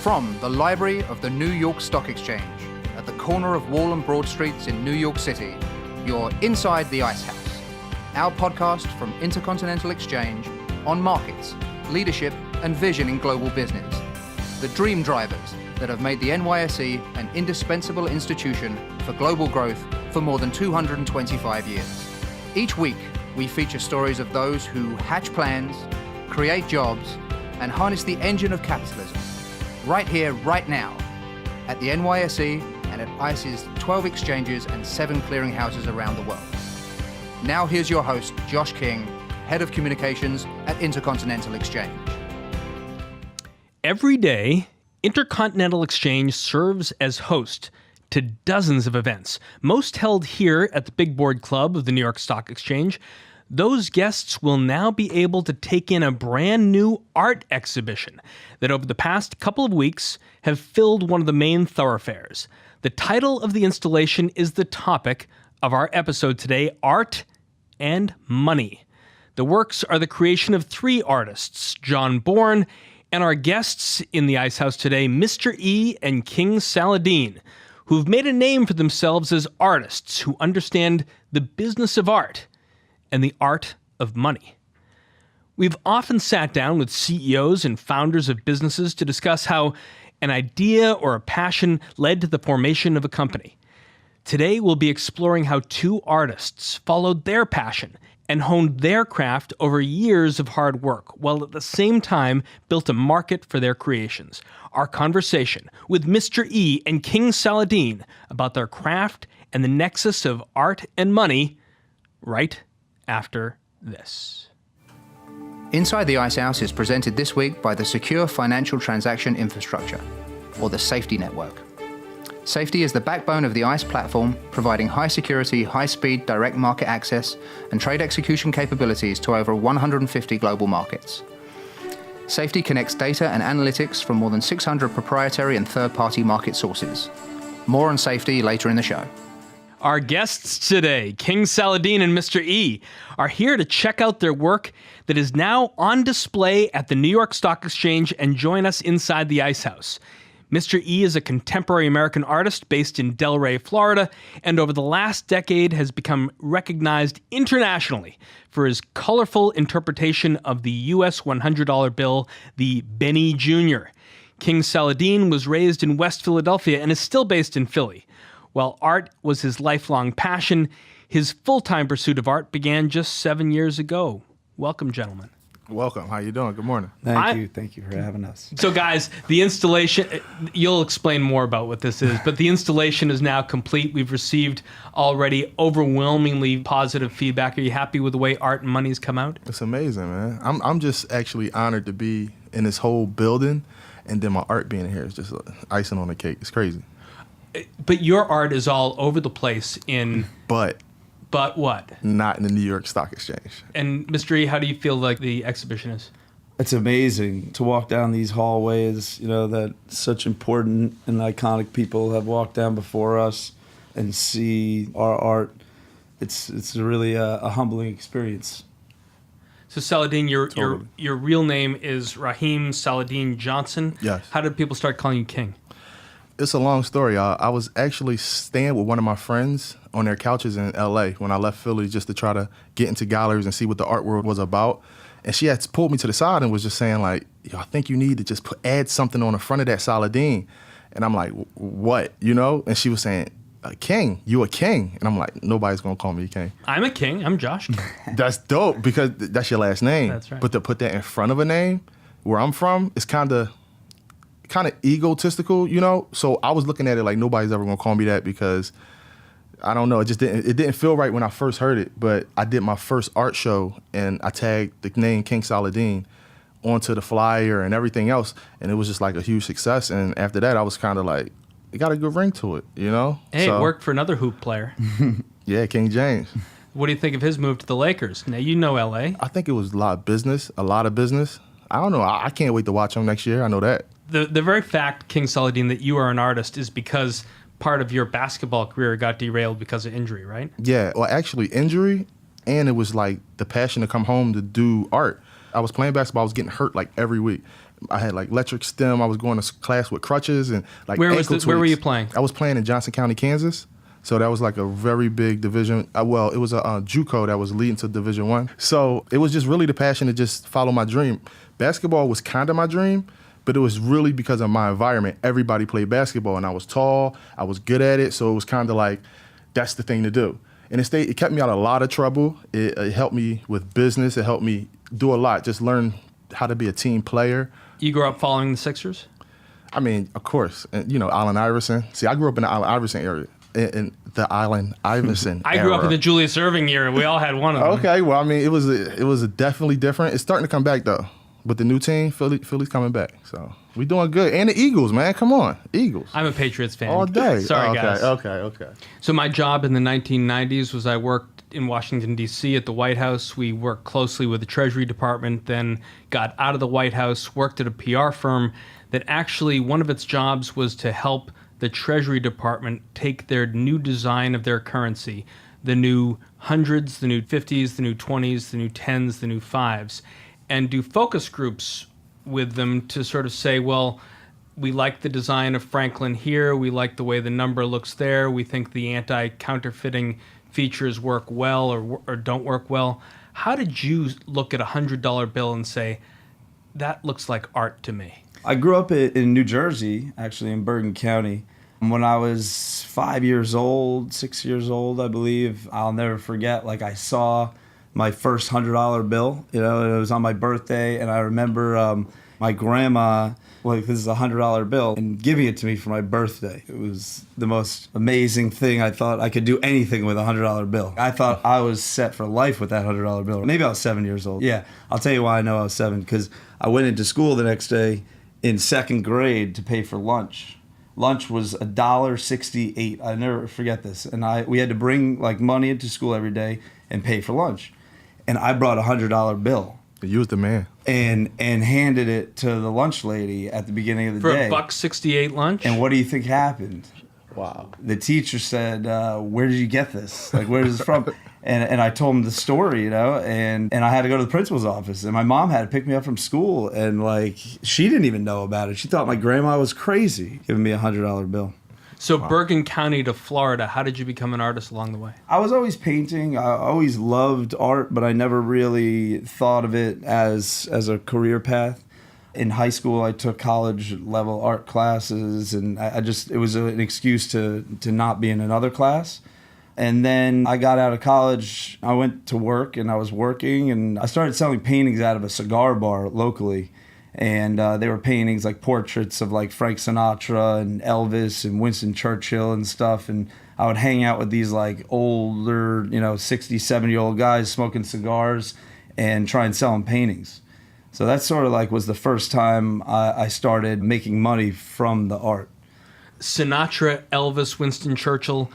From the library of the New York Stock Exchange, at the corner of Wall and Broad Streets in New York City, you're inside the Ice House, our podcast from Intercontinental Exchange on markets, leadership, and vision in global business. The dream drivers that have made the NYSE an indispensable institution for global growth for more than 225 years. Each week, we feature stories of those who hatch plans, create jobs, and harness the engine of capitalism. Right here, right now, at the NYSE and at ICE's 12 exchanges and 7 clearinghouses around the world. Now here's your host, Josh King, Head of Communications at Intercontinental Exchange. Every day, Intercontinental Exchange serves as host to dozens of events, most held here at the Big Board Club of the New York Stock Exchange. Those guests will now be able to take in a brand new art exhibition that over the past couple of weeks have filled one of the main thoroughfares. The title of the installation is the topic of our episode today, Art and Money. The works are the creation of 3 artists, John Bourne, and our guests in the Ice House today, Mr. E and King Saladeen, who've made a name for themselves as artists who understand the business of art and the art of money. We've often sat down with CEOs and founders of businesses to discuss how an idea or a passion led to the formation of a company. Today, we'll be exploring how 2 artists followed their passion and honed their craft over years of hard work, while at the same time built a market for their creations. Our conversation with Mr. E and King Saladeen about their craft and the nexus of art and money right after this. Inside the Ice House is presented this week by the Secure Financial Transaction Infrastructure, or the Safety Network. Safety is the backbone of the ICE platform, providing high-security, high-speed direct market access and trade execution capabilities to over 150 global markets. Safety connects data and analytics from more than 600 proprietary and third-party market sources. More on safety later in the show. Our guests today, King Saladeen and Mr. E, are here to check out their work that is now on display at the New York Stock Exchange and join us inside the Ice House. Mr. E is a contemporary American artist based in Delray, Florida, and over the last decade has become recognized internationally for his colorful interpretation of the U.S. $100 bill, the Benny Jr. King Saladeen was raised in West Philadelphia and is still based in Philly. While art was his lifelong passion, his full-time pursuit of art began just 7 years ago. Welcome, gentlemen. Welcome. How you doing? Good morning. Thank you for having us. So guys, the installation, you'll explain more about what this is, but the installation is now complete. We've received already overwhelmingly positive feedback. Are you happy with the way Art and Money's come out? It's amazing, man. I'm just actually honored to be in this whole building, and then my art being here is just icing on the cake. It's crazy. But your art is all over the place in... But what? Not in the New York Stock Exchange. And Mr. E, how do you feel like the exhibition is? It's amazing to walk down these hallways, that such important and iconic people have walked down before us and see our art. It's really a humbling experience. So Saladeen, your real name is Raheem Saladeen Johnson. Yes. How did people start calling you King? It's a long story. I was actually staying with one of my friends on their couches in L.A. when I left Philly just to try to get into galleries and see what the art world was about. And she had pulled me to the side and was just saying, like, I think you need to just add something on the front of that Saladeen. And I'm like, what? And she was saying, King, you a king. And I'm like, nobody's going to call me a king. I'm a king. I'm Josh King. That's dope because that's your last name. That's right. But to put that in front of a name, where I'm from, it's kind of egotistical, So I was looking at it like nobody's ever gonna call me that because I don't know. It didn't feel right when I first heard it. But I did my first art show and I tagged the name King Saladeen onto the flyer and everything else, and it was just like a huge success. And after that, I was kind of like, it got a good ring to it, Hey, it worked for another hoop player. Yeah, King James. What do you think of his move to the Lakers? Now, you know L.A. I think it was a lot of business. I don't know. I can't wait to watch him next year. I know that. The very fact, King Saladeen, that you are an artist is because part of your basketball career got derailed because of injury, right? Yeah, well, actually injury, and it was like the passion to come home to do art. I was playing basketball. I was getting hurt like every week. I had like electric stem. I was going to class with crutches and like Where ankle where were tweaks. you playing? I was playing in Johnson County, Kansas. So that was like a very big division. Well, it was a JUCO that was leading to Division I. So it was just really the passion to just follow my dream. Basketball was kind of my dream, but it was really because of my environment. Everybody played basketball, and I was tall. I was good at it, so it was kind of like that's the thing to do. And it kept me out of a lot of trouble. It helped me with business. It helped me do a lot, just learn how to be a team player. You grew up following the Sixers? I mean, of course, and, Allen Iverson. See, I grew up in the Allen Iverson area. In the Allen Iverson I grew era. up in the Julius Erving era. We all had one of them. Okay, well, I mean, it was definitely different. It's starting to come back, though. With the new team, Philly's coming back. So we doing good. And the Eagles, man. Come on. Eagles. I'm a Patriots fan. All day. Sorry, okay, guys. Okay. So my job in the 1990s was I worked in Washington, D.C. at the White House. We worked closely with the Treasury Department, then got out of the White House, worked at a PR firm that actually one of its jobs was to help the Treasury Department take their new design of their currency, the new hundreds, the new 50s, the new 20s, the new 10s, the new 5s, and do focus groups with them to sort of say, well, we like the design of Franklin here, we like the way the number looks there, we think the anti-counterfeiting features work well or don't work well. How did you look at a $100 bill and say, that looks like art to me? I grew up in New Jersey, actually in Bergen County. When I was 5 years old, 6 years old, I believe, I'll never forget, like I saw my first $100 bill. It was on my birthday, and I remember my grandma, like, this is a $100 bill, and giving it to me for my birthday. It was the most amazing thing. I thought I could do anything with a $100 bill. I thought I was set for life with that $100 bill. Maybe I was 7 years old. Yeah, I'll tell you why I know I was 7, because I went into school the next day in second grade to pay for lunch. Lunch was $1.68. I never forget this. And we had to bring like money into school every day and pay for lunch. And I brought a $100 bill. You was the man. And handed it to the lunch lady at the beginning of the For day. For a $1.68 lunch? And what do you think happened? Wow. The teacher said, where did you get this? Like, where is this from? And I told him the story, and I had to go to the principal's office, and my mom had to pick me up from school, and like, she didn't even know about it. She thought my grandma was crazy giving me a $100 bill. So Bergen County to Florida, how did you become an artist along the way? I was always painting. I always loved art, but I never really thought of it as a career path. In high school, I took college-level art classes, and it was an excuse to not be in another class. And then I got out of college, I went to work, and I was working, and I started selling paintings out of a cigar bar locally. And they were paintings like portraits of like Frank Sinatra and Elvis and Winston Churchill and stuff. And I would hang out with these like older, 60, 70-year-old guys smoking cigars and try and sell them paintings. So that sort of like was the first time I started making money from the art. Sinatra, Elvis, Winston Churchill,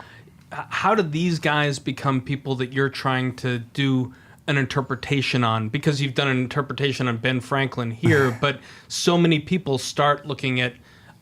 how did these guys become people that you're trying to do an interpretation on? Because you've done an interpretation on Ben Franklin here, but so many people start looking at,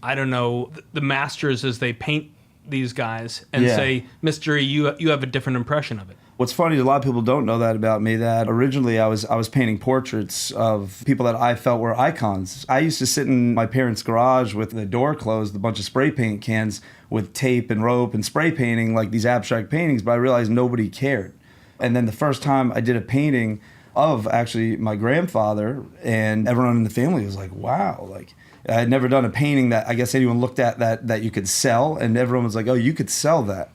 I don't know, the masters as they paint these guys and say, Mr. E, you have a different impression of it. What's funny is a lot of people don't know that about me, that originally I was painting portraits of people that I felt were icons. I used to sit in my parents' garage with the door closed, a bunch of spray paint cans with tape and rope and spray painting like these abstract paintings, but I realized nobody cared. And then the first time I did a painting of actually my grandfather, and everyone in the family was like, wow, like I had never done a painting that I guess anyone looked at that you could sell, and everyone was like, oh, you could sell that.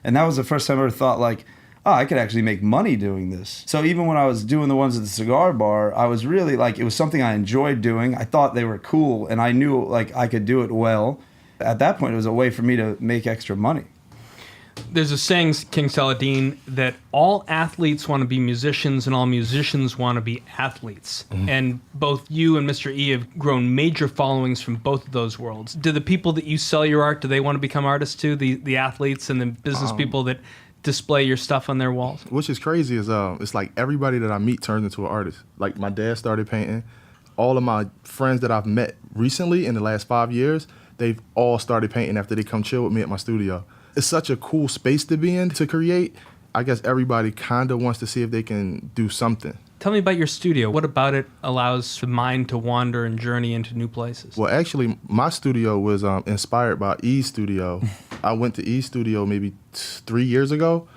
And that was the first time I ever thought like, oh, I could actually make money doing this. So even when I was doing the ones at the cigar bar, I was really like, it was something I enjoyed doing. I thought they were cool, and I knew like I could do it well. At that point, it was a way for me to make extra money. There's a saying, King Saladeen, that all athletes want to be musicians and all musicians want to be athletes. Mm-hmm. And both you and Mr. E have grown major followings from both of those worlds. Do the people that you sell your art, do they want to become artists too? The athletes and the business people that display your stuff on their walls? Which is crazy is it's like everybody that I meet turns into an artist. Like my dad started painting. All of my friends that I've met recently in the last 5 years, they've all started painting after they come chill with me at my studio. It's such a cool space to be in, to create. I guess everybody kind of wants to see if they can do something. Tell me about your studio. What about it allows the mind to wander and journey into new places? Well, actually, my studio was inspired by E's studio. I went to E's studio maybe 3 years ago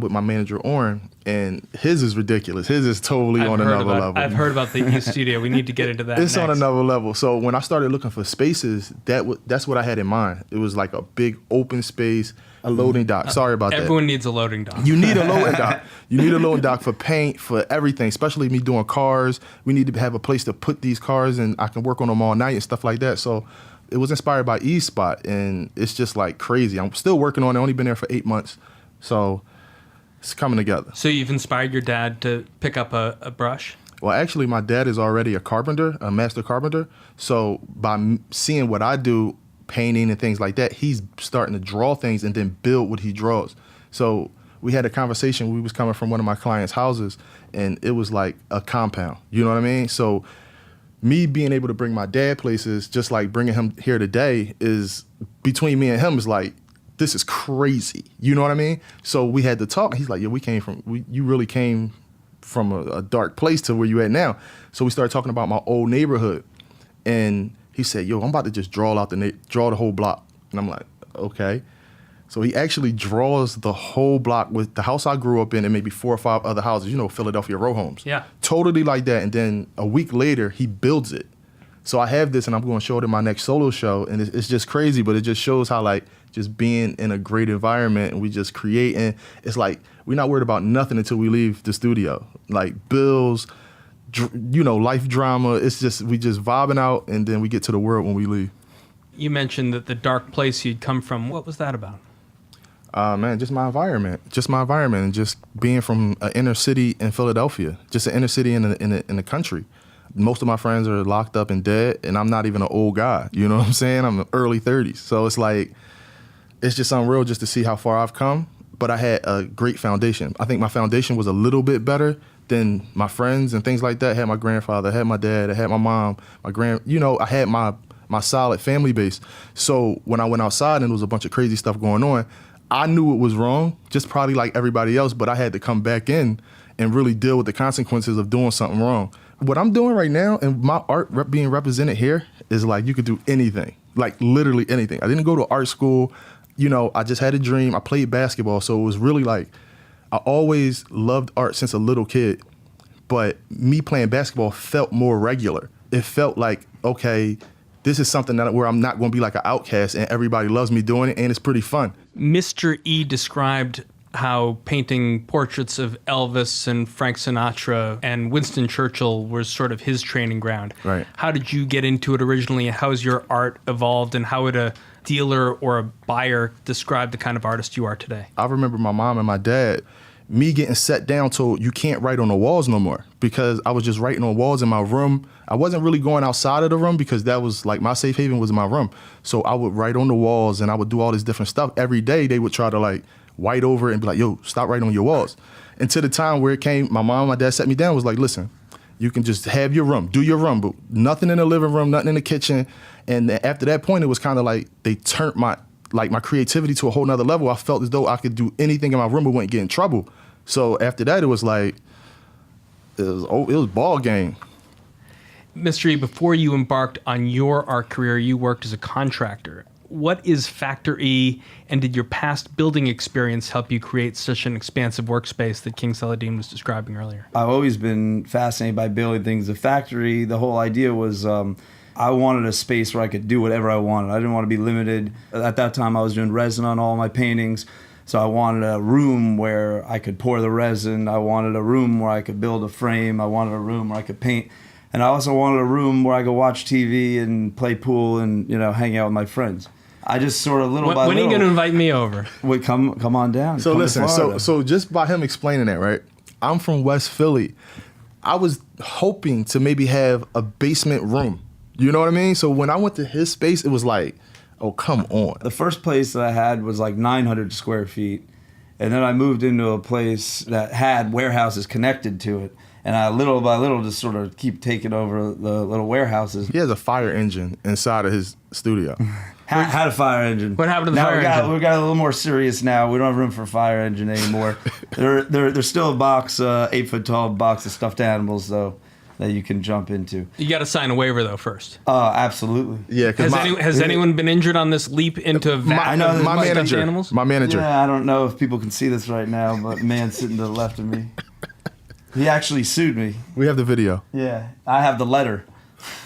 with my manager, Oren, and his is ridiculous. His is totally on another level. I've heard about the E studio. We need to get into that It's next. on another level. So when I started looking for spaces, that's what I had in mind. It was like a big open space, a loading dock. Sorry about that. Everyone needs a loading dock. You need a loading dock. You need a loading dock for paint, for everything, especially me doing cars. We need to have a place to put these cars and I can work on them all night and stuff like that. So it was inspired by E's spot, and it's just like crazy. I'm still working on it. Only been there for 8 months. So it's coming together. So you've inspired your dad to pick up a brush? Well, actually, my dad is already a carpenter, a master carpenter. So by seeing what I do, painting and things like that, he's starting to draw things and then build what he draws. So we had a conversation. We was coming from one of my clients' houses, and it was like a compound. You know what I mean? So me being able to bring my dad places, just like bringing him here today, is between me and him is like, this is crazy. You know what I mean? So we had to talk. He's like, yeah, you really came from a dark place to where you at now. So we started talking about my old neighborhood. And he said, yo, I'm about to just draw the whole block. And I'm like, okay. So he actually draws the whole block with the house I grew up in and maybe 4 or 5 other houses, Philadelphia row homes. Yeah. Totally like that. And then a week later, he builds it. So I have this, and I'm going to show it in my next solo show. And it's just crazy, but it just shows how, like, just being in a great environment and we just create. And it's like we're not worried about nothing until we leave the studio. Like bills, life drama. It's just we just vibing out, and then we get to the world when we leave. You mentioned that the dark place you'd come from. What was that about? Man, just my environment, and just being from an inner city in Philadelphia, just an inner city in the country. Most of my friends are locked up and dead, and I'm not even an old guy. You know what I'm saying? I'm in early 30s. So it's like, it's just unreal just to see how far I've come. But I had a great foundation. I think my foundation was a little bit better than my friends and things like that. I had my grandfather, I had my dad, I had my mom, I had my solid family base. So when I went outside and there was a bunch of crazy stuff going on, I knew it was wrong, just probably like everybody else, but I had to come back in and really deal with the consequences of doing something wrong. What I'm doing right now and my art being represented here is like you could do anything, like literally anything. I didn't go to art school. I just had a dream. I played basketball, so it was really like I always loved art since a little kid, but me playing basketball felt more regular. It felt like, okay, this is something where I'm not going to be like an outcast and everybody loves me doing it and it's pretty fun. Mr. E described how painting portraits of Elvis and Frank Sinatra and Winston Churchill was sort of his training ground. Right. How did you get into it originally? How's your art evolved, and how would a dealer or a buyer describe the kind of artist you are today? I remember my mom and my dad, me getting set down told you can't write on the walls no more, because I was just writing on walls in my room. I wasn't really going outside of the room because that was like my safe haven was my room. So I would write on the walls and I would do all this different stuff. Every day they would try to like white over it and be like, yo, stop writing on your walls. And to the time where it came, my mom and my dad sat me down, was like, listen, you can just have your room, do your room, but nothing in the living room, nothing in the kitchen. And after that point, it was kind of like they turned my creativity to a whole nother level. I felt as though I could do anything in my room but wouldn't get in trouble. So after that, it was like, it was ball game. Mr. E, before you embarked on your art career, you worked as a contractor. What is Factor E, and did your past building experience help you create such an expansive workspace that King Saladeen was describing earlier? I've always been fascinated by building things. The factory, the whole idea was I wanted a space where I could do whatever I wanted. I didn't want to be limited. At that time, I was doing resin on all my paintings. So I wanted a room where I could pour the resin. I wanted a room where I could build a frame. I wanted a room where I could paint. And I also wanted a room where I could watch TV and play pool and, hang out with my friends. I just sort of little by little. When are you going to invite me over? Wait, come on down. So Come to listen, Florida. so just by him explaining that, right? I'm from West Philly. I was hoping to maybe have a basement room. You know what I mean? So when I went to his space, it was like, oh, come on. The first place that I had was like 900 square feet. And then I moved into a place that had warehouses connected to it. And I, little by little, just sort of keep taking over the little warehouses. He has a fire engine inside of his studio. Had a fire engine. What happened to the fire engine? We got a little more serious now. We don't have room for a fire engine anymore. There's still a box, 8 foot tall box of stuffed animals though that you can jump into. You got to sign a waiver though first. Absolutely. Yeah, Has anyone been injured on this leap into a vat of stuffed animals? My manager. Yeah, I don't know if people can see this right now, but man sitting to the left of me, he actually sued me. We have the video. Yeah, I have the letter.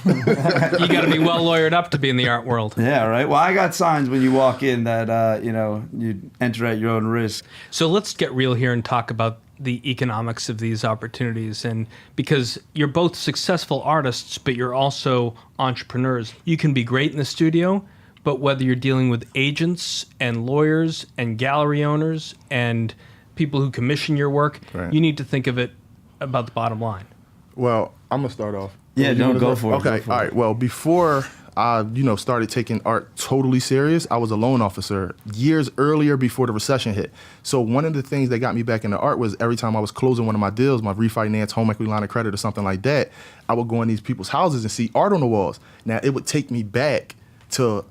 You got to be well lawyered up to be in the art world. Yeah, right. Well, I got signs when you walk in that you enter at your own risk. So let's get real here and talk about the economics of these opportunities. And because you're both successful artists, but you're also entrepreneurs. You can be great in the studio, but whether you're dealing with agents and lawyers and gallery owners and people who commission your work, right, you need to think of it about the bottom line. Well, I'm gonna start off. Yeah, don't go for it. Okay, all right. Well, before I, started taking art totally serious, I was a loan officer years earlier before the recession hit. So one of the things that got me back into art was every time I was closing one of my deals, my refinance, home equity line of credit or something like that, I would go in these people's houses and see art on the walls. Now, it would take me back to,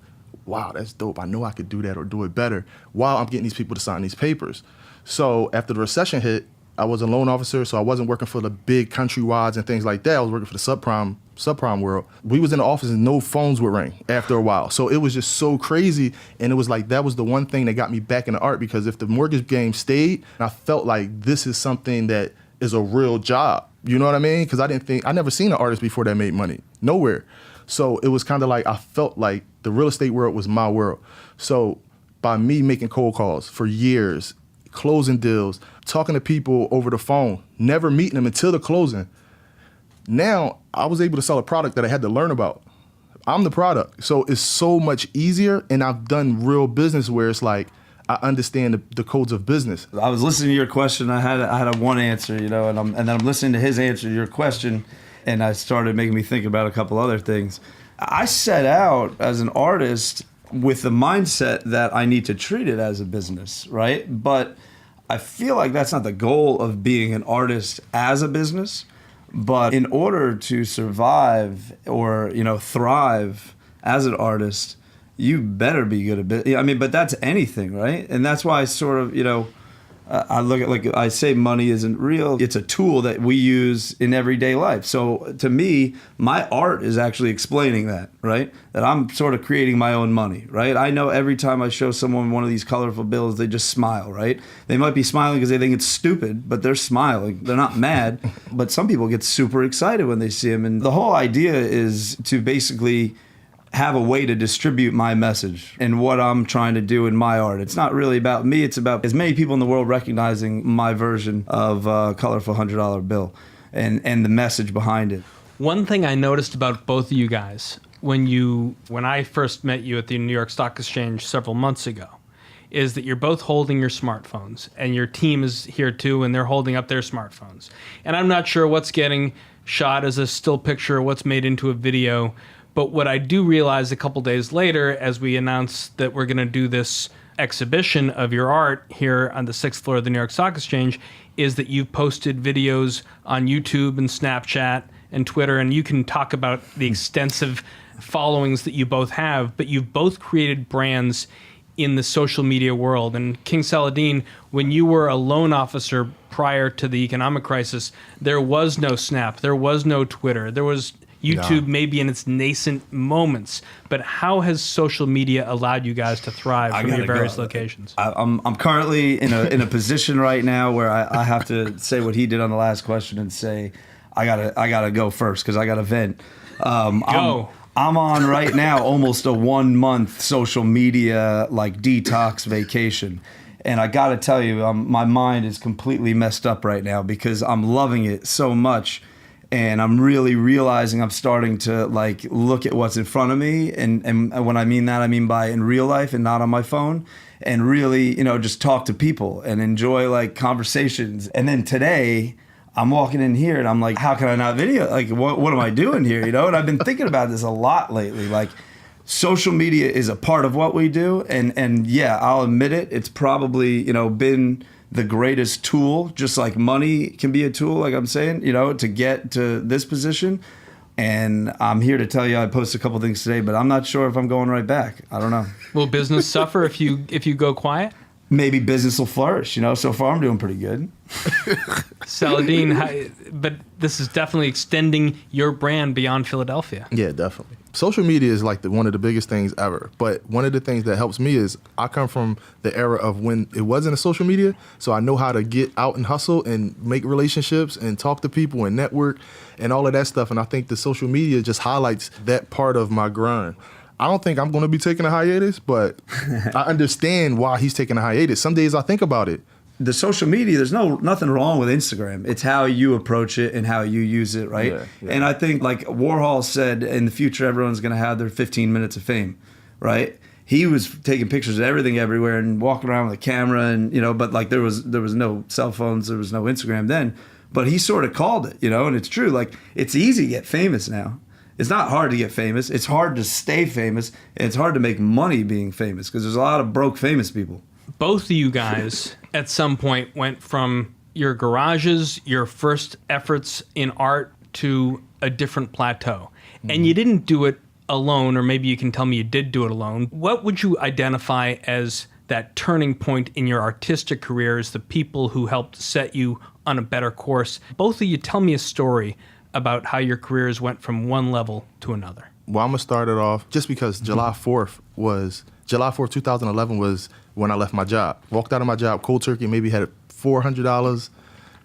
wow, that's dope. I know I could do that or do it better while I'm getting these people to sign these papers. So after the recession hit, I was a loan officer, so I wasn't working for the big countrywides and things like that. I was working for the subprime world. We was in the office and no phones would ring after a while. So it was just so crazy. And it was like, that was the one thing that got me back into art, because if the mortgage game stayed, I felt like this is something that is a real job. You know what I mean? Because I never seen an artist before that made money. Nowhere. So it was kind of like, I felt like the real estate world was my world. So by me making cold calls for years, closing deals, talking to people over the phone, never meeting them until the closing, now I was able to sell a product that I had to learn about. I'm the product. So it's so much easier, and I've done real business where it's like, I understand the codes of business. I was listening to your question. I had a one answer, and then I'm listening to his answer to your question, and I started making me think about a couple other things. I set out as an artist with the mindset that I need to treat it as a business, right? But I feel like that's not the goal of being an artist as a business. But in order to survive or, thrive as an artist, you better be good at business. I mean, but that's anything, right? And that's why I sort of, I look at, like I say, money isn't real. It's a tool that we use in everyday life. So to me, my art is actually explaining that, right? That I'm sort of creating my own money, right? I know every time I show someone one of these colorful bills, they just smile, right? They might be smiling because they think it's stupid, but they're smiling. They're not mad. But some people get super excited when they see them. And the whole idea is to basically have a way to distribute my message and what I'm trying to do in my art. It's not really about me. It's about as many people in the world recognizing my version of a colorful $100 bill and the message behind it. One thing I noticed about both of you guys when I first met you at the New York Stock Exchange several months ago is that you're both holding your smartphones, and your team is here too, and they're holding up their smartphones. And I'm not sure what's getting shot as a still picture or what's made into a video. But what I do realize a couple days later, as we announced that we're going to do this exhibition of your art here on the 6th floor of the New York Stock Exchange, is that you've posted videos on YouTube and Snapchat and Twitter, and you can talk about the extensive followings that you both have, but you've both created brands in the social media world. And King Saladeen, when you were a loan officer prior to the economic crisis, there was no Snap, there was no Twitter, there was YouTube maybe in its nascent moments, but how has social media allowed you guys to thrive from your various locations? I'm currently in a position right now where I have to say what he did on the last question and say I gotta go first because I gotta vent. Go. I'm on right now almost a 1 month social media like detox vacation. And I gotta tell you, my mind is completely messed up right now because I'm loving it so much. And I'm really realizing I'm starting to like look at what's in front of me. And when I mean that, I mean by in real life and not on my phone. And really, just talk to people and enjoy like conversations. And then today, I'm walking in here and I'm like, how can I not video? Like, what am I doing here? And I've been thinking about this a lot lately. Like, social media is a part of what we do. And yeah, I'll admit it. It's probably, been the greatest tool, just like money can be a tool, like I'm saying, to get to this position. And I'm here to tell you, I posted a couple things today, but I'm not sure if I'm going right back. I don't know. Will business suffer if you go quiet? Maybe business will flourish. So far I'm doing pretty good. Saladeen, but this is definitely extending your brand beyond Philadelphia. Yeah, definitely. Social media is like one of the biggest things ever. But one of the things that helps me is I come from the era of when it wasn't a social media. So I know how to get out and hustle and make relationships and talk to people and network and all of that stuff. And I think the social media just highlights that part of my grind. I don't think I'm going to be taking a hiatus, but I understand why he's taking a hiatus. Some days I think about it. The social media, there's nothing wrong with Instagram. It's how you approach it and how you use it, right? Yeah. And I think, like Warhol said, in the future, everyone's going to have their 15 minutes of fame, right? He was taking pictures of everything everywhere and walking around with a camera, and but like there was no cell phones, there was no Instagram then. But he sort of called it, and it's true. Like, it's easy to get famous now. It's not hard to get famous. It's hard to stay famous, and it's hard to make money being famous because there's a lot of broke famous people. Both of you guys at some point went from your garages, your first efforts in art, to a different plateau. And you didn't do it alone, or maybe you can tell me you did do it alone. What would you identify as that turning point in your artistic careers, the people who helped set you on a better course? Both of you, tell me a story about how your careers went from one level to another. Well, I'm going to start it off just because July 4th, 2011 was when I left my job. Walked out of my job cold turkey, maybe had $400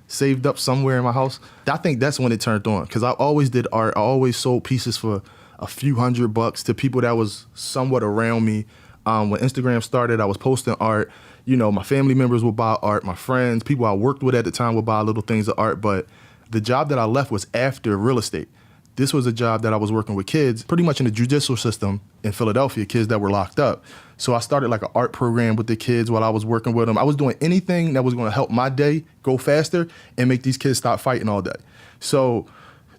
saved up somewhere in my house. I think that's when it turned on, because I always did art. I always sold pieces for a few $100 to people that was somewhat around me. When Instagram started, I was posting art. My family members would buy art. My friends, people I worked with at the time would buy little things of art. But the job that I left was after real estate. This was a job that I was working with kids, pretty much in the judicial system in Philadelphia, kids that were locked up. So I started like an art program with the kids while I was working with them. I was doing anything that was going to help my day go faster and make these kids stop fighting all day. So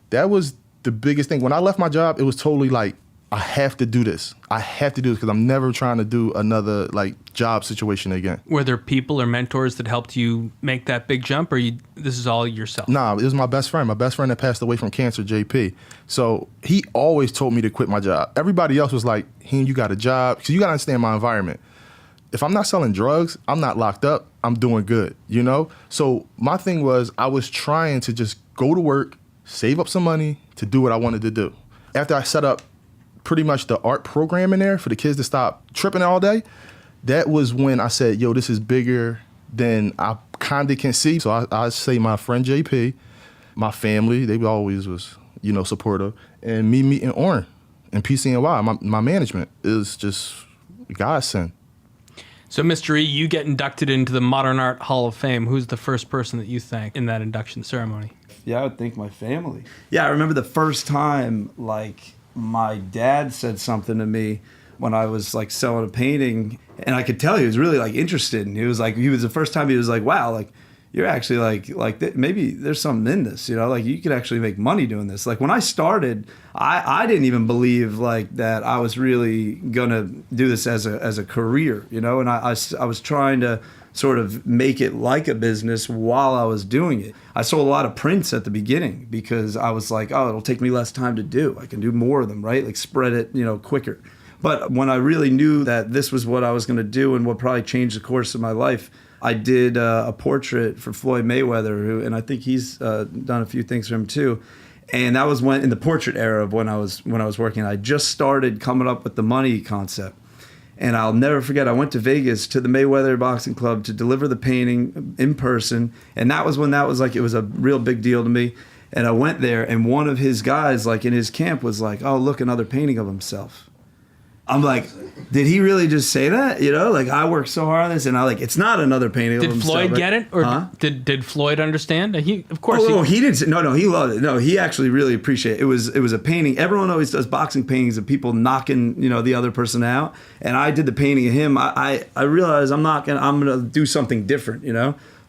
that was the biggest thing. When I left my job, it was totally like, I have to do this. I have to do this because I'm never trying to do another job situation again. Were there people or mentors that helped you make that big jump, or this is all yourself? Nah, it was my best friend. My best friend that passed away from cancer, JP. So he always told me to quit my job. Everybody else was like, you got a job. Because you got to understand my environment. If I'm not selling drugs, I'm not locked up, I'm doing good, So my thing was, I was trying to just go to work, save up some money to do what I wanted to do. After I set up pretty much the art program in there for the kids to stop tripping all day, that was when I said, this is bigger than I kind of can see. So I say my friend JP, my family, they always was, supportive. And me meeting Orrin and PCNY, my management, is just godsend. So, Mr. E, you get inducted into the Modern Art Hall of Fame. Who's the first person that you thank in that induction ceremony? Yeah, I would think my family. Yeah, I remember the first time, my dad said something to me when I was selling a painting, and I could tell he was really interested. And he was the first time he was like, wow, you're actually maybe there's something in this, you could actually make money doing this. When I started, I didn't even believe that I was really gonna do this as a career, and I was trying to sort of make it like a business while I was doing it. I sold a lot of prints at the beginning because I was like, it'll take me less time to do. I can do more of them, right? Spread it, quicker. But when I really knew that this was what I was going to do and what probably changed the course of my life, I did a portrait for Floyd Mayweather, and I think he's done a few things for him too. And that was in the portrait era of when I was working. I just started coming up with the money concept. And I'll never forget, I went to Vegas to the Mayweather Boxing Club to deliver the painting in person. And that was when it was a real big deal to me. And I went there, and one of his guys, in his camp, was like, oh, look, another painting of himself. I'm like, did he really just say that? I worked so hard on this, and it's not another painting of himself. Did Floyd get it? Or did Floyd understand? He didn't say, no, he loved it. No, he actually really appreciated it. It was a painting. Everyone always does boxing paintings of people knocking, the other person out. And I did the painting of him. I realized I'm gonna do something different,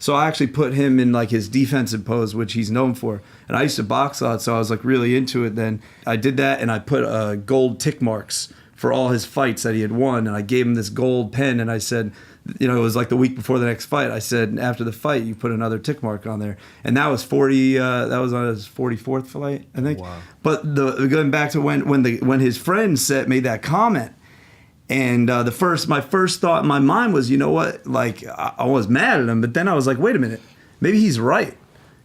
So I actually put him in his defensive pose, which he's known for. And I used to box a lot, so I was really into it then. I did that, and I put gold tick marks for all his fights that he had won, and I gave him this gold pen, and I said, it was like the week before the next fight. I said, after the fight, you put another tick mark on there. And that was 40, that was on his 44th fight, I think. Wow. But going back to when his friend made that comment, and my first thought in my mind was, you know what, like, I was mad at him, but then I was like, wait a minute, maybe he's right.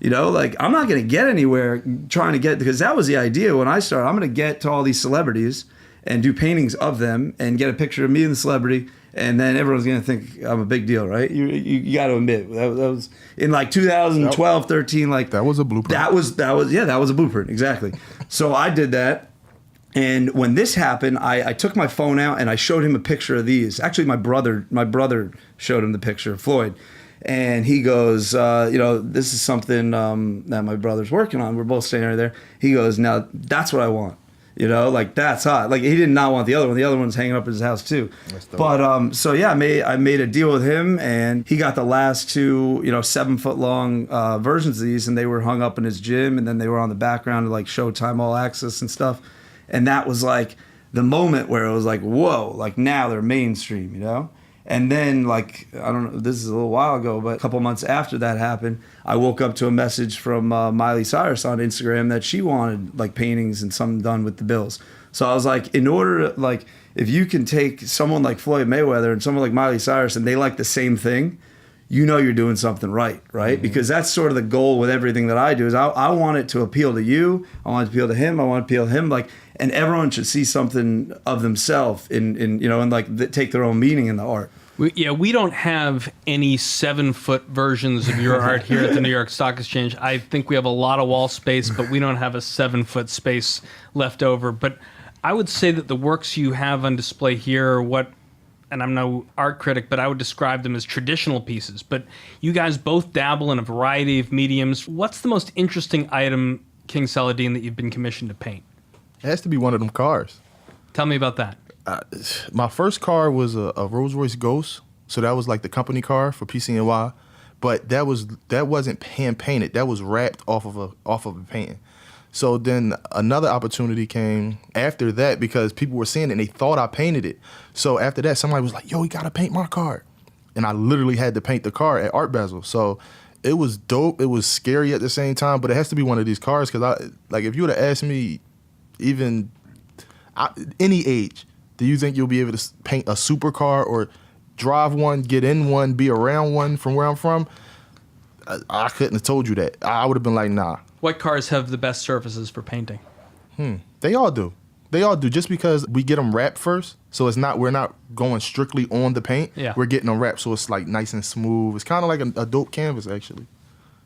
Like, I'm not going to get anywhere trying to get, because that was the idea when I started. I'm going to get to all these celebrities and do paintings of them and get a picture of me and the celebrity, and then everyone's going to think I'm a big deal, right? You got to admit, that was in like 2012, 13, like... That was a blueprint. That was a blueprint, exactly. So I did that, and when this happened, I took my phone out and I showed him a picture of these. Actually, my brother showed him the picture, Floyd. And he goes, this is something that my brother's working on. We're both standing right there. He goes, now that's what I want. Like, that's hot. Like, he did not want the other one. The other one's hanging up in his house too. But I made a deal with him, and he got the last two 7-foot long versions of these, and they were hung up in his gym, and then they were on the background of like Showtime All Access and stuff. And that was like the moment where it was like, whoa, like now they're mainstream, And then, like, I don't know, this is a little while ago, but a couple months after that happened, I woke up to a message from Miley Cyrus on Instagram that she wanted, like, paintings and something done with the Bills. So I was like, in order, like, if you can take someone like Floyd Mayweather and someone like Miley Cyrus and they like the same thing, you're doing something right? Mm-hmm. Because that's sort of the goal with everything that I do is I want it to appeal to you. I want it to appeal to him. I want it to appeal to him. Like, and everyone should see something of themselves and like take their own meaning in the art. We don't have any 7-foot versions of your art here at the New York Stock Exchange. I think we have a lot of wall space, but we don't have a 7-foot space left over. But I would say that the works you have on display here are and I'm no art critic, but I would describe them as traditional pieces. But you guys both dabble in a variety of mediums. What's the most interesting item, King Saladeen, that you've been commissioned to paint? It has to be one of them cars. Tell me about that. My first car was a Rolls-Royce Ghost, so that was like the company car for PCNY, but that wasn't hand painted. That was wrapped off of a painting. So then another opportunity came after that because people were seeing it and they thought I painted it. So after that, somebody was like, "Yo, you gotta paint my car," and I literally had to paint the car at Art Basel. So it was dope. It was scary at the same time, but it has to be one of these cars because if you would have asked me, any age, do you think you'll be able to paint a supercar or drive one, get in one, be around one from where I'm from? I couldn't have told you that. I would have been like, nah. What cars have the best surfaces for painting? They all do. Just because we get them wrapped first, so we're not going strictly on the paint. Yeah. We're getting them wrapped, so it's like nice and smooth. It's kind of like a dope canvas, actually.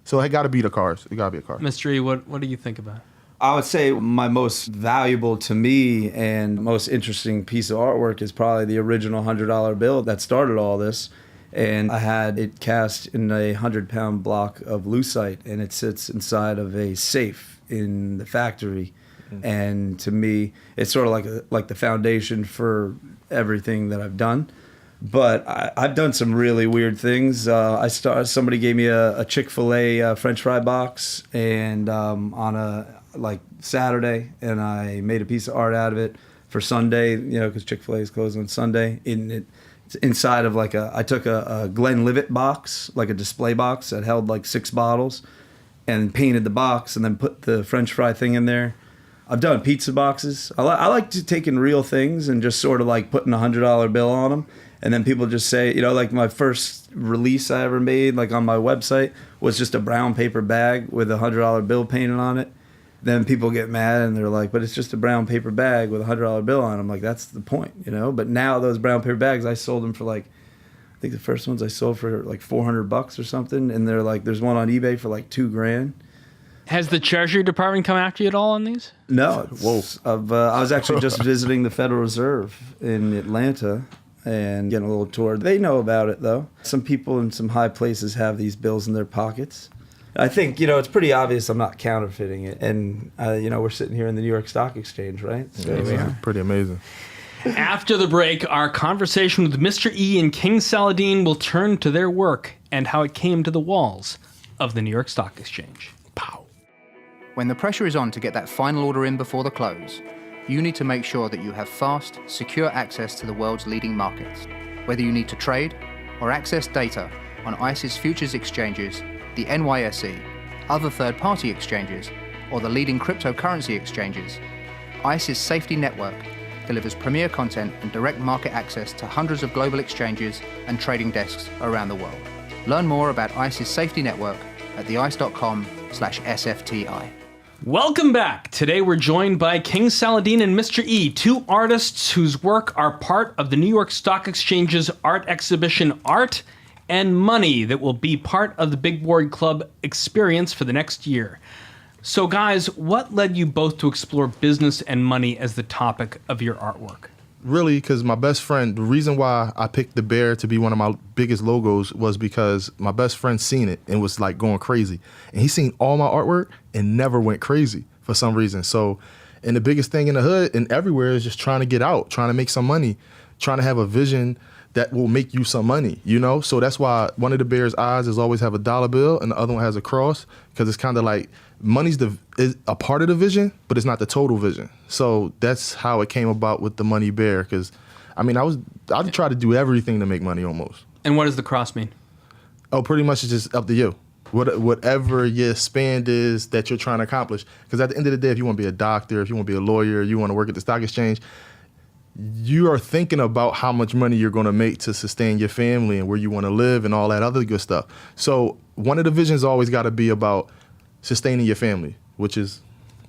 So it got to be the cars. It got to be a car. Mr. E, what do you think about it? I would say my most valuable to me and most interesting piece of artwork is probably the original $100 bill that started all this. And I had it cast in a 100-pound block of lucite, and it sits inside of a safe in the factory. Mm-hmm. And to me, it's sort of like the foundation for everything that I've done. But I've done some really weird things. Somebody gave me a Chick-fil-A French fry box, and on a Saturday, and I made a piece of art out of it for Sunday, because Chick-fil-A is closed on Sunday. It's inside of I took a Glenlivet box, like a display box that held like 6 bottles, and painted the box and then put the French fry thing in there. I've done pizza boxes. I like to take in real things and just sort of like putting a $100 bill on them. And then people just say, like my first release I ever made, like on my website, was just a brown paper bag with a $100 bill painted on it. Then people get mad and they're like, but it's just a brown paper bag with a $100 bill on it. I'm like, that's the point, But now those brown paper bags, I sold them for I think the first ones I sold for like $400 or something. And they're like, there's one on eBay for like $2,000. Has the Treasury Department come after you at all on these? No. Whoa. I was actually just visiting the Federal Reserve in Atlanta and getting a little tour. They know about it, though. Some people in some high places have these bills in their pockets. I think, it's pretty obvious I'm not counterfeiting it. And, we're sitting here in the New York Stock Exchange, right? So Yeah, pretty amazing. After the break, our conversation with Mr. E and King Saladeen will turn to their work and how it came to the walls of the New York Stock Exchange. Pow. When the pressure is on to get that final order in before the close, you need to make sure that you have fast, secure access to the world's leading markets. Whether you need to trade or access data on ICE's futures exchanges, the NYSE, other third-party exchanges, or the leading cryptocurrency exchanges, ICE's Safety Network delivers premier content and direct market access to hundreds of global exchanges and trading desks around the world. Learn more about ICE's Safety Network at theice.com/SFTI. Welcome back. Today we're joined by King Saladeen and Mr. E, two artists whose work are part of the New York Stock Exchange's art exhibition Art and Money that will be part of the Big Board Club experience for the next year. So guys, what led you both to explore business and money as the topic of your artwork? Really, because my best friend, the reason why I picked the bear to be one of my biggest logos was because my best friend seen it and was like going crazy. And he seen all my artwork and never went crazy for some reason. So, and the biggest thing in the hood and everywhere is just trying to get out, trying to make some money, trying to have a vision that will make you some money, you know? So that's why one of the bear's eyes is always have a dollar bill and the other one has a cross, because it's kind of like money's is a part of the vision, but it's not the total vision. So that's how it came about with the money bear, because I mean, I try to do everything to make money almost. And what does the cross mean? Oh, pretty much it's just up to you. Whatever your span is that you're trying to accomplish. Because at the end of the day, if you want to be a doctor, if you want to be a lawyer, you want to work at the stock exchange, you are thinking about how much money you're going to make to sustain your family and where you want to live and all that other good stuff. So one of the visions always got to be about sustaining your family, which is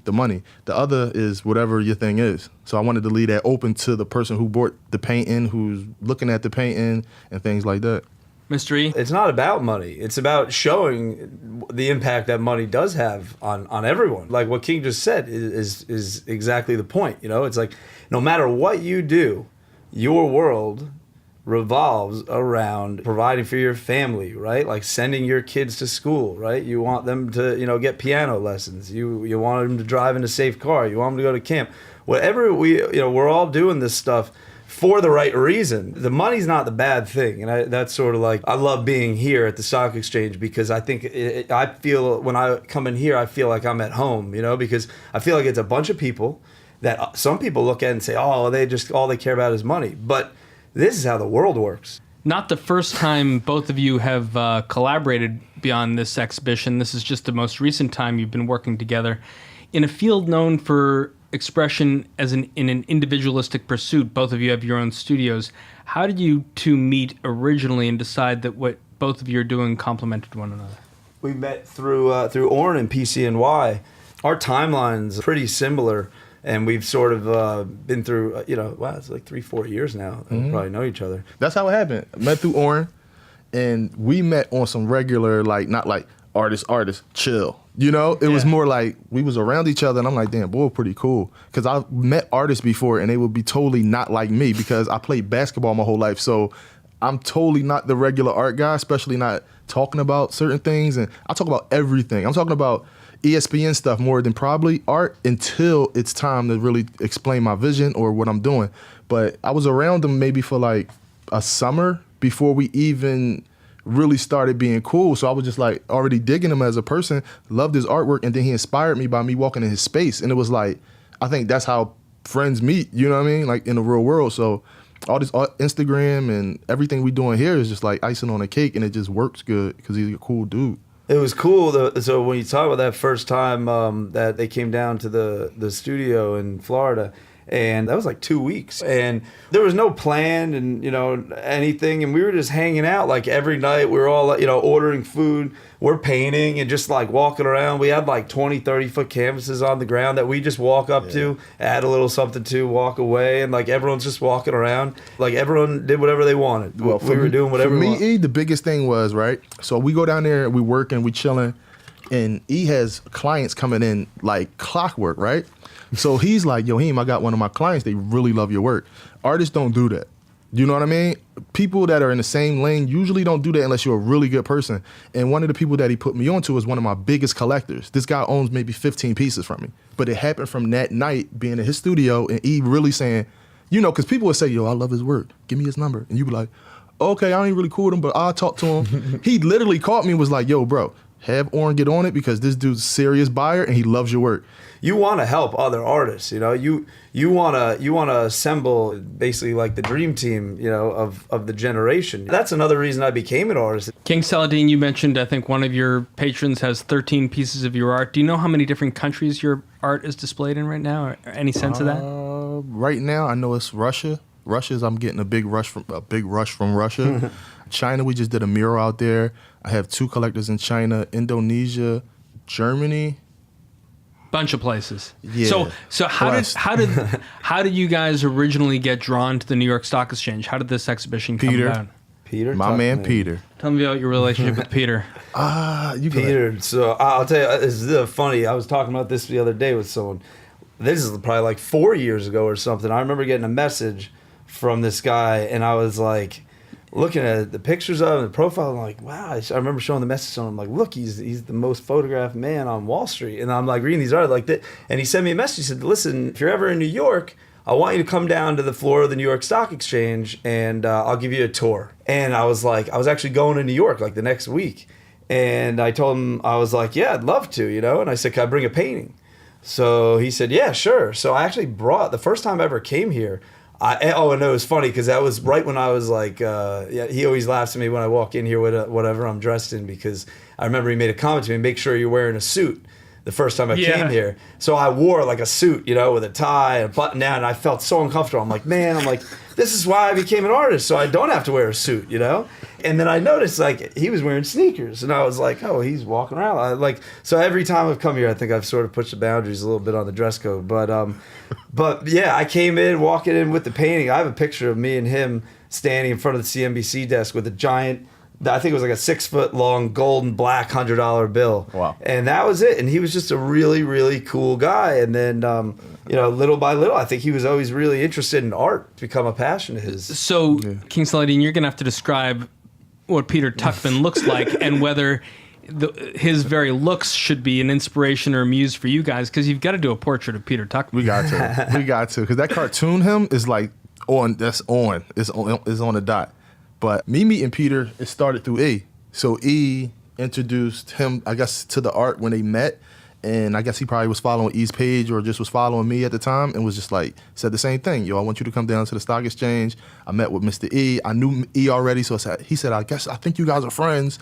the money. The other is whatever your thing is. So I wanted to leave that open to the person who bought the painting, who's looking at the painting and things like that. Mr. E? It's not about money. It's about showing the impact that money does have on everyone. Like what King just said is exactly the point. You know, it's like no matter what you do, your world revolves around providing for your family, right? Like sending your kids to school, right? You want them to, get piano lessons. You want them to drive in a safe car. You want them to go to camp. Whatever we're all doing this stuff for the right reason. The money's not the bad thing. And that's sort of like, I love being here at the stock exchange because I think I feel when I come in here, I feel like I'm at home, because I feel like it's a bunch of people that some people look at and say, oh, all they care about is money. But this is how the world works. Not the first time both of you have collaborated beyond this exhibition. This is just the most recent time you've been working together in a field known for expression as in an individualistic pursuit. Both of you have your own studios. How did you two meet originally and decide that what both of you are doing complemented one another? We met through Orrin and PCNY. Our timeline's pretty similar, and we've sort of been through, it's like 3-4 years now. Mm-hmm. We probably know each other. That's how it happened. I met through Orrin, and we met on some regular, not like artist, chill. It was more like we was around each other, and I'm like, damn, boy, pretty cool. Because I've met artists before, and they would be totally not like me because I played basketball my whole life. So I'm totally not the regular art guy, especially not talking about certain things. And I talk about everything. I'm talking about ESPN stuff more than probably art until it's time to really explain my vision or what I'm doing. But I was around them maybe for like a summer before we even really started being cool. So I was just like already digging him as a person, loved his artwork, and then he inspired me by me walking in his space. And it was like, I think that's how friends meet, you know what I mean? Like in the real world. So all this Instagram and everything we doing here is just like icing on a cake, and it just works good because he's a cool dude. It was cool. So when you talk about that first time that they came down to the studio in Florida, and that was like 2 weeks, and there was no plan and anything, and we were just hanging out like every night. We were all ordering food, we're painting and just like walking around. We had like 20-30 foot canvases on the ground that we just walk up to, add a little something to, walk away, and like everyone's just walking around. Like everyone did whatever they wanted. Well, we were doing whatever we wanted. For me, the biggest thing was, right, so we go down there and we work and we chilling, and E has clients coming in like clockwork, right? So he's like, yo, I got one of my clients, they really love your work. Artists don't do that. You know what I mean? People that are in the same lane usually don't do that unless you're a really good person. And one of the people that he put me onto is one of my biggest collectors. This guy owns maybe 15 pieces from me. But it happened from that night being in his studio and E really saying, because people would say, yo, I love his work. Give me his number. And you be like, okay, I ain't really cool with him, but I'll talk to him. He literally called me and was like, yo, bro, have Oren get on it because this dude's a serious buyer and he loves your work. You want to help other artists, you know. You want to assemble basically like the dream team, you know, of the generation. That's another reason I became an artist. King Saladeen, you mentioned, I think one of your patrons has 13 pieces of your art. Do you know how many different countries your art is displayed in right now, or any sense of that? Right now, I know it's Russia. I'm getting a big rush from Russia. China, we just did a mural out there. I have 2 collectors in China, Indonesia, Germany. Bunch of places. Yeah. So how did you guys originally get drawn to the New York Stock Exchange? How did this exhibition come about? Peter, my man Peter. Tell me about your relationship with Peter. Peter. So I'll tell you, this is funny. I was talking about this the other day with someone. This is probably like 4 years ago or something. I remember getting a message from this guy, and I was like, looking at the pictures of him, the profile, I'm like, wow. I remember showing the message to him. I'm like, look, he's the most photographed man on Wall Street. And I'm like reading these articles like that. And he sent me a message. He said, listen, if you're ever in New York, I want you to come down to the floor of the New York Stock Exchange and I'll give you a tour. And I was like, I was actually going to New York like the next week. And I told him, I was like, yeah, I'd love to, you know. And I said, can I bring a painting? So he said, yeah, sure. So I actually brought, the first time I ever came here, and it was funny because that was right when I was like, he always laughs at me when I walk in here with whatever I'm dressed in, because I remember he made a comment to me, make sure you're wearing a suit the first time I came here. So I wore like a suit, you know, with a tie and a button down, and I felt so uncomfortable. I'm like, this is why I became an artist, so I don't have to wear a suit, you know? And then I noticed like he was wearing sneakers, and I was like, oh, he's walking around. So every time I've come here, I think I've sort of pushed the boundaries a little bit on the dress code. But yeah, I came in, walking in with the painting. I have a picture of me and him standing in front of the CNBC desk with a giant, I think it was like a 6 foot long gold and black $100 bill. Wow. And that was it. And he was just a really, really cool guy. And then, you know, little by little, I think he was always really interested in art. It's become a passion of his. So, King Saladeen, you're going to have to describe what Peter Tuchman looks like and whether his very looks should be an inspiration or a muse for you guys, because you've got to do a portrait of Peter Tuchman. We got to. Because that cartoon him is like it's on the dot. But me meeting Peter, it started through E. So E introduced him, I guess, to the art when they met. And I guess he probably was following E's page or just was following me at the time and was just like, said the same thing. Yo, I want you to come down to the stock exchange. I met with Mr. E. I knew E already. So he said, I think you guys are friends.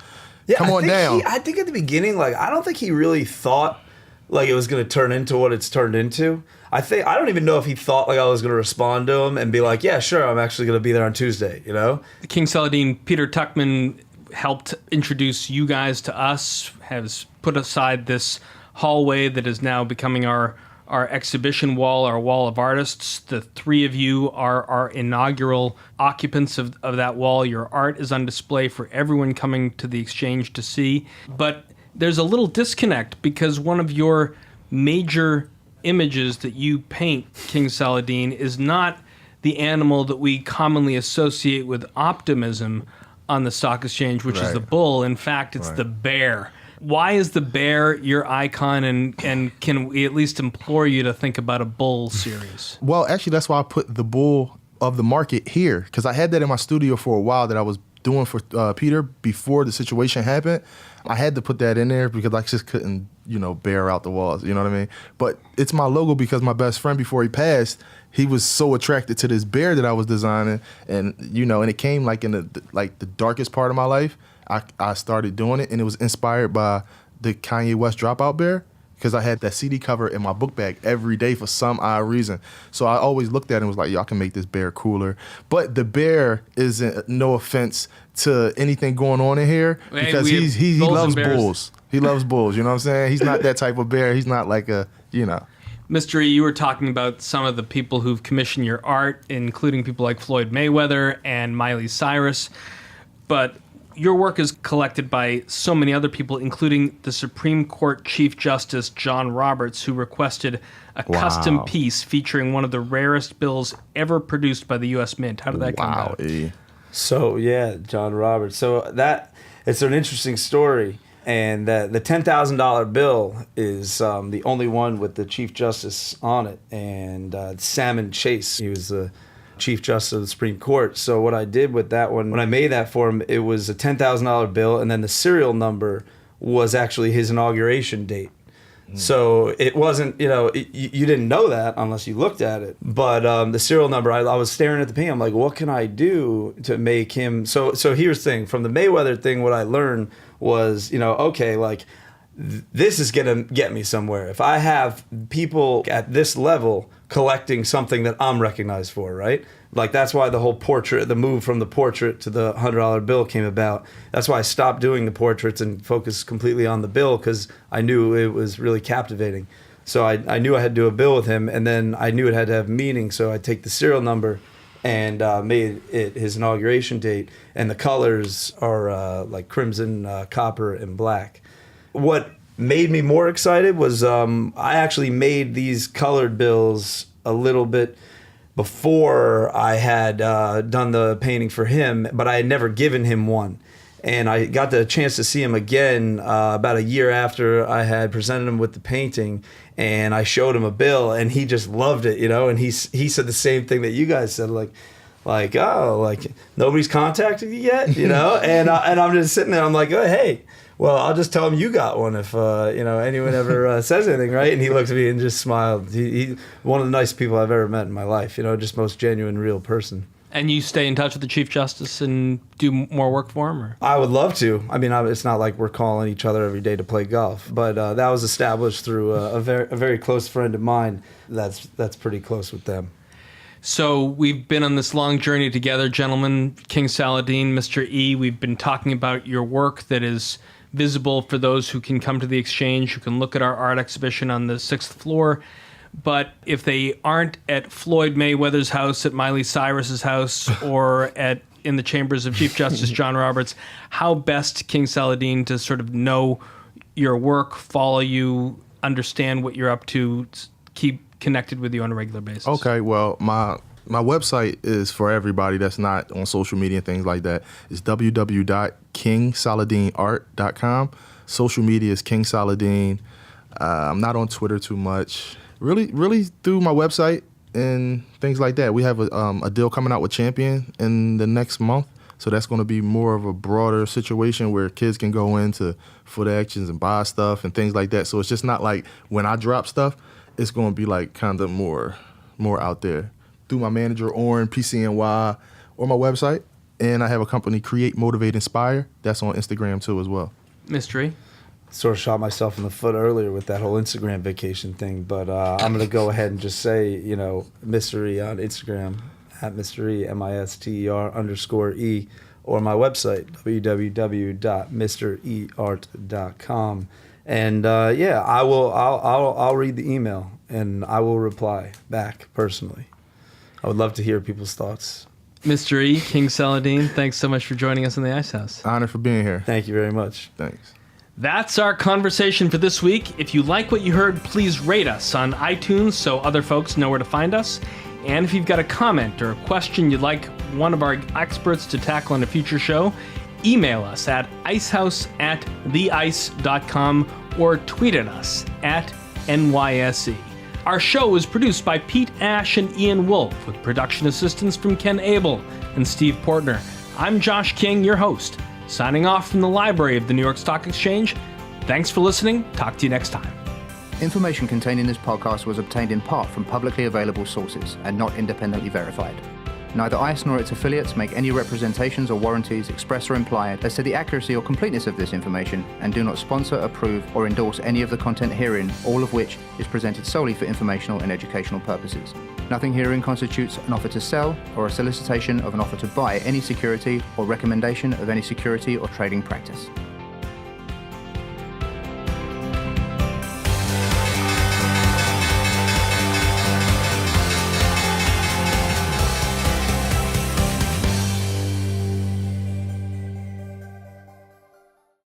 Yeah, come on down. I think at the beginning, like, I don't think he really thought like it was going to turn into what it's turned into. I don't even know if he thought like I was going to respond to him and be like, yeah, sure, I'm actually going to be there on Tuesday, you know? King Saladeen, Peter Tuchman helped introduce you guys to us, has put aside this hallway that is now becoming our exhibition wall, our wall of artists. The 3 of you are our inaugural occupants of that wall. Your art is on display for everyone coming to the exchange to see. But there's a little disconnect because one of your major images that you paint, King Saladeen, is not the animal that we commonly associate with optimism on the stock exchange, which is the bull. In fact, it's the bear. Why is the bear your icon, and can we at least implore you to think about a bull series? Well, actually, that's why I put the bull of the market here, because I had that in my studio for a while that I was doing for Peter before the situation happened. I had to put that in there because I just couldn't, bear out the walls, you know what I mean? But it's my logo because my best friend, before he passed, he was so attracted to this bear that I was designing, and and it came like in the darkest part of my life. I started doing it, and it was inspired by the Kanye West Dropout bear, because I had that CD cover in my book bag every day for some odd reason. So I always looked at it and was like, yo, I can make this bear cooler. But the bear isn't, no offense to anything going on in here, because he loves bulls. He loves bulls, you know what I'm saying? He's not that type of bear. He's not like Mr. E, you were talking about some of the people who've commissioned your art, including people like Floyd Mayweather and Miley Cyrus. But your work is collected by so many other people, including the Supreme Court Chief Justice John Roberts, who requested a custom piece featuring one of the rarest bills ever produced by the U.S. Mint. How did that come about? So, yeah, John Roberts. So it's an interesting story. And the $10,000 bill is the only one with the Chief Justice on it. And Salmon Chase, he was the Chief Justice of the Supreme Court. So what I did with that one, when I made that for him, it was a $10,000 bill, and then the serial number was actually his inauguration date. So it wasn't, you didn't know that unless you looked at it. But the serial number, I was staring at the painting. I'm like, what can I do to make him? So here's the thing. From the Mayweather thing, what I learned was, okay, like this is going to get me somewhere. If I have people at this level collecting something that I'm recognized for, right? Like that's why the whole portrait, the move from the portrait to the $100 bill came about. That's why I stopped doing the portraits and focused completely on the bill, because I knew it was really captivating. So I knew I had to do a bill with him, and then I knew it had to have meaning. So I take the serial number and made it his inauguration date, and the colors are like crimson, copper, and black. What made me more excited was I actually made these colored bills a little bit before I had done the painting for him, but I had never given him one. And I got the chance to see him again about a year after I had presented him with the painting, and I showed him a bill, and he just loved it, and he said the same thing that you guys said, like nobody's contacted you yet, and I'm just sitting there, I'm like, oh, hey, well, I'll just tell him you got one if anyone ever says anything, right? And he looked at me and just smiled. He one of the nicest people I've ever met in my life, just most genuine, real person. And you stay in touch with the Chief Justice and do more work for him? Or? I would love to. I mean, it's not like we're calling each other every day to play golf, but that was established through a very close friend of mine. That's pretty close with them. So we've been on this long journey together, gentlemen. King Saladeen, Mr. E. We've been talking about your work that is visible for those who can come to the exchange, who can look at our art exhibition on the 6th floor. But if they aren't at Floyd Mayweather's house, at Miley Cyrus's house, or in the chambers of Chief Justice John Roberts, how best, King Saladeen, to sort of know your work, follow you, understand what you're up to, keep connected with you on a regular basis? Okay, well, my website is for everybody that's not on social media and things like that. It's www.kingsaladeenart.com. Social media is King Saladeen. I'm not on Twitter too much. Really through my website and things like that. We have a deal coming out with Champion in the next month. So that's going to be more of a broader situation where kids can go into foot actions and buy stuff and things like that. So it's just not like when I drop stuff, it's going to be like kind of more out there. Through my manager, Oren, PCNY, or my website. And I have a company, Create, Motivate, Inspire. That's on Instagram too as well. Mystery? Sort of shot myself in the foot earlier with that whole Instagram vacation thing, but I'm going to go ahead and just say, Mystery on Instagram, at Mystery, MISTER_E, or my website, www.mreart.com. And I'll read the email and I will reply back personally. I would love to hear people's thoughts. Mr. E, King Saladeen, thanks so much for joining us in the Ice House. Honored for being here. Thank you very much. Thanks. That's our conversation for this week. If you like what you heard, please rate us on iTunes so other folks know where to find us. And if you've got a comment or a question you'd like one of our experts to tackle on a future show, email us at icehouse@theice.com or tweet at us at NYSE. Our show is produced by Pete Ash and Ian Wolfe, with production assistance from Ken Abel and Steve Portner. I'm Josh King, your host, signing off from the library of the New York Stock Exchange. Thanks for listening. Talk to you next time. Information contained in this podcast was obtained in part from publicly available sources and not independently verified. Neither ICE nor its affiliates make any representations or warranties, express or implied, as to the accuracy or completeness of this information, and do not sponsor, approve, or endorse any of the content herein, all of which is presented solely for informational and educational purposes. Nothing herein constitutes an offer to sell or a solicitation of an offer to buy any security or recommendation of any security or trading practice.